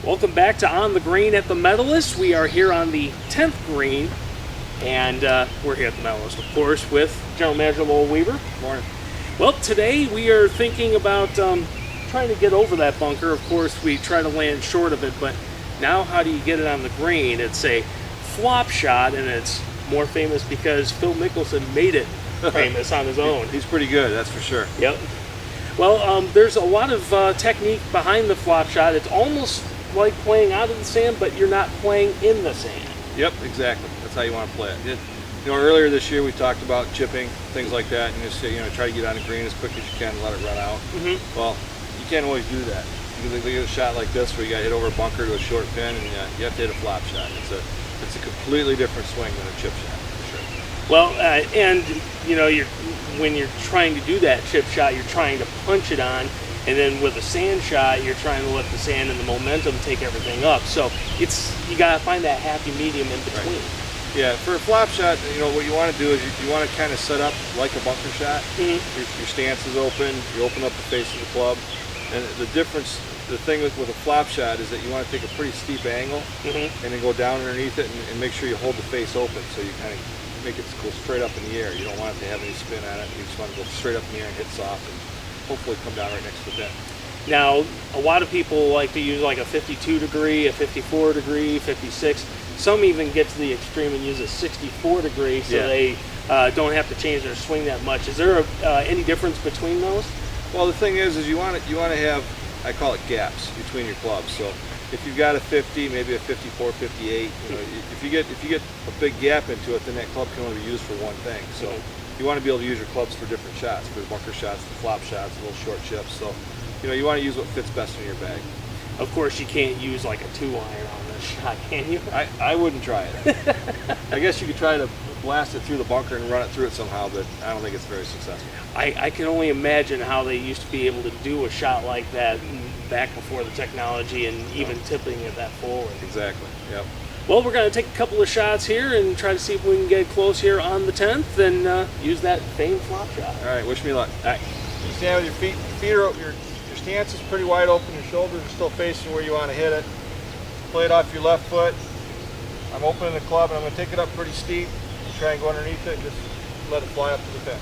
Welcome back to On the Green at the Medalist. We are here on the 10th green, and we're here at the Medalist, of course, with General Manager Lowell Weaver. Morning. Well, today we are thinking about trying to get over that bunker. Of course, we try to land short of it, but now how do you get it on the green? It's a flop shot, and it's more famous because Phil Mickelson made it famous on his own. He's pretty good, that's for sure. Yep. Well, there's a lot of technique behind the flop shot. It's almost like playing out of the sand, but you're not playing in the sand. Yep, exactly. That's how you want to play it. Earlier this year we talked about chipping, things like that, and just try to get on the green as quick as you can and let it run out. Well, you can't always do that. You can get a shot like this where you got to hit over a bunker to a short pin, and you have to hit a flop shot. It's a completely different swing than a chip shot, for sure. Well, and when you're trying to do that chip shot, you're trying to punch it on. And then with a sand shot, you're trying to let the sand and the momentum take everything up. So you got to find that happy medium in between. Right. Yeah, for a flop shot, what you want to do is you want to kind of set up like a bunker shot. Your stance is open. You open up the face of the club, and the thing with a flop shot is that you want to take a pretty steep angle and then go down underneath it and make sure you hold the face open, so you kind of make it go straight up in the air. You don't want it to have any spin on it. You just want to go straight up in the air and hit soft, and hopefully come down right next to the pin. Now, a lot of people like to use like a 52 degree, a 54 degree, 56. Some even get to the extreme and use a 64 degree, so they don't have to change their swing that much. Is there any difference between those? Well, the thing is you want to have, I call it gaps between your clubs. So if you've got a 50, maybe a 54, 58, if you get a big gap into it, then that club can only be used for one thing. So you want to be able to use your clubs for different shots, for the bunker shots, the flop shots, the little short chips. So, you want to use what fits best in your bag. Of course, you can't use like a 2-iron on this shot, can you? I wouldn't try it. I guess you could try to blast it through the bunker and run it through it somehow, but I don't think it's very successful. I can only imagine how they used to be able to do a shot like that back before the technology and even tipping it that forward. Exactly, yep. Well, we're going to take a couple of shots here and try to see if we can get close here on the 10th and use that famed flop shot. All right, wish me luck. All right. You stand with your feet are your stance is pretty wide open, your shoulders are still facing where you want to hit it. Play it off your left foot. I'm opening the club and I'm going to take it up pretty steep. Try and go underneath it and just let it fly up to the pin.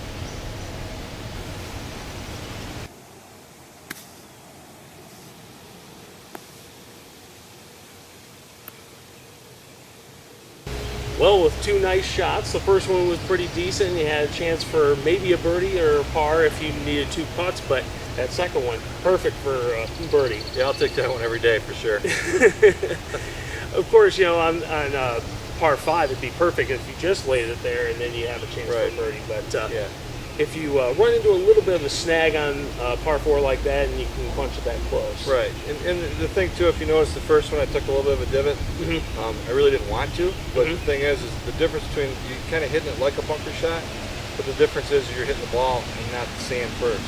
Well, with two nice shots, the first one was pretty decent. You had a chance for maybe a birdie or a par if you needed 2 putts, but that second one, perfect for birdie. Yeah, I'll take that one every day for sure. Of course, on par 5, it'd be perfect if you just laid it there and then you have a chance for a birdie. But if you run into a little bit of a snag on par 4 like that, and you can punch it that close. Right, and the thing too, if you notice the first one I took a little bit of a divot. I really didn't want to, but the thing is the difference between you kind of hitting it like a bunker shot, but the difference is you're hitting the ball and not the sand first.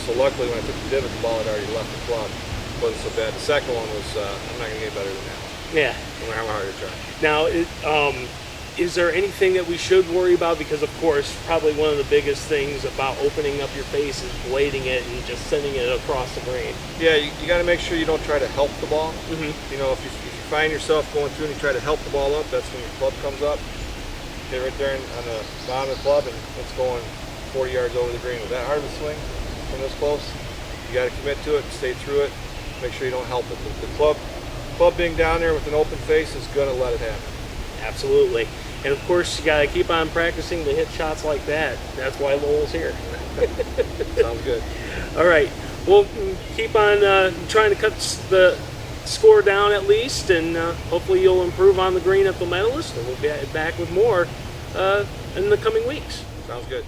So luckily when I took the divot, the ball had already left the club. It wasn't so bad. The second one was, I'm not going to get better than that one. Yeah. No matter how hard I try. Now, is there anything that we should worry about? Because, of course, probably one of the biggest things about opening up your face is blading it and just sending it across the green. Yeah, you got to make sure you don't try to help the ball. If you find yourself going through and you try to help the ball up, that's when your club comes up. Hit right there on the bottom of the club, and it's going 40 yards over the green. With that hard of a swing from this close, you got to commit to it and stay through it. Make sure you don't help it. The club being down there with an open face is going to let it happen. Absolutely. And of course, you got to keep on practicing to hit shots like that. That's why Lowell's here. Sounds good. All right. We'll keep on trying to cut the score down at least, and hopefully you'll improve on the green at the Medalist, and we'll be back with more in the coming weeks. Sounds good.